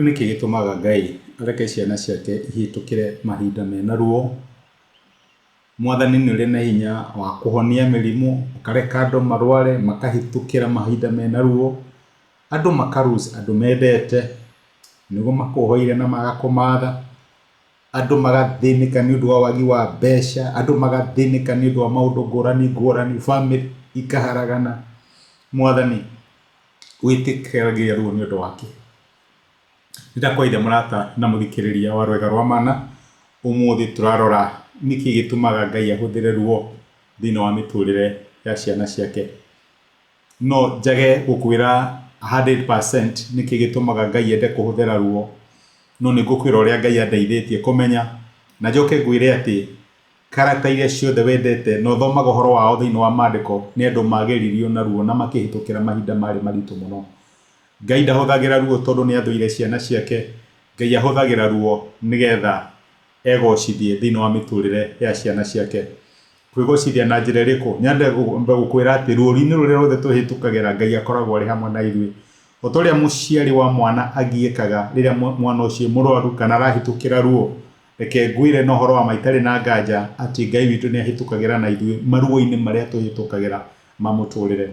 niki gitumaga Ngai areke ciana ciake ihitukire mahinda mena ruo. Mwathani ni uri na hinya wa kuhonia mirimu, akareka andu marware makahitukira mahinda mena ruo, andu makaruse andu mendete niguo makuhoire na magakumatha, andu magathinika ni undu wa wagi wa mbeca, andu magathinika ni undu wa maundu ngurani, family ikaharagana. Mwathani witikiragia ruo ni undu wake. Ndakwaithe murata na muthikiriria wa Rwega rwa Mana, umuthi turarora niki gitumaga Ngai ahuthire ruo thini wa miturire ya ciana ciake. No njage gukwira 100% niki gitumaga Ngai ende kuhuthira ruo, no ni ngukwira uria Ngai andeithitie kumenya, na njoke ngwire ati character iria ciothe wendete no thomaga uhoro wao thini wa maandiko ni andu mageririo na ruo na makihitukira mahinda mari maritu muno. Ngai ndahuthagira ruo tondu ni athuire ciana ciake. Ngai ahuthagira ruo nigetha egocithie thini wa miturire ya ciana ciake. Kwigocithia na njira iriku? Nyende gukwira ati ruo-ini ruria ruothe tuhitukagira Ngai akoragwo ari hamwe na ithui. Otoria muciari wa mwana agiekaga riria mwana ucio murwaru kana arahitukira ruo, reke ngwire no horo wa maitari na nganja ati Ngai witu ni ahitukagira na ithui maruo-ini maria tuhitukagira ma muturire.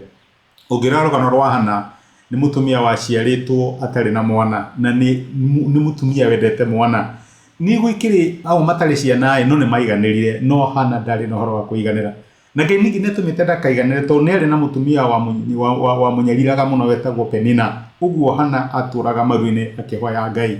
Ungira rugano rwa Hana ni mutumia waciaritwo atari na mwana, na ni mutumia wendete mwana. Ni gwikiri au matari ciana no ni maiganirire, no Hana ndari no horo wa kuiganira. Na Ngai ningi netumite ndakaiganire to ni ari na mutumia wa munyariraga muno wetagwo Penina. Uguo Hana aturaga maru-ini akihoya Ngai.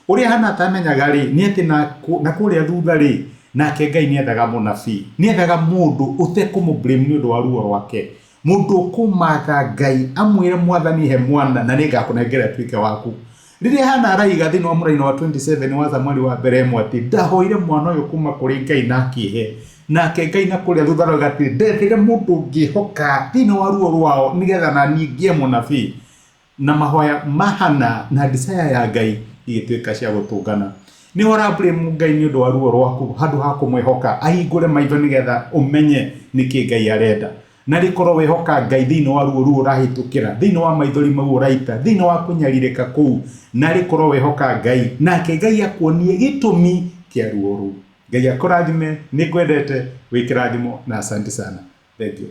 Uria Hana atamenyaga ri ni ati na kuria thutha ri nake Ngai ni ethaga munabii, ni ethaga mundu utekumublame ni undu wa ruo rwake, mundu kumatha Ngai amwire Mwathani he mwana na ni ngakunengera twike waku. Riria Hana araiga thini wa muraino wa 27 wa Samueli wa mbere ati ndahoire mwana uyu kuma kuri Ngai na akihe, nake Ngai na kuria thutha rwa gati ndethire mundu ngihoka thini wa ruo rwao nigetha na ningie munabii. Na mahoya mahana na desire ya Ngai igituika cia gutungana. Ni hora blame Ngai ni undu wa ruo rwaku handu ha kumwihoka ahingure maitho nigetha umenye niki Ngai arenda. Na rikorwo wihoka Ngai thini wa ruo urahitukira, thini wa maithori mau uraita, thini wa kunyaririka kuu, na rikorwo wihoka Ngai nake Ngai akuonie gitumi kia ruo ru. Ngai akurathime, ni kwendete, wikirathimo na asante sana. Thank you.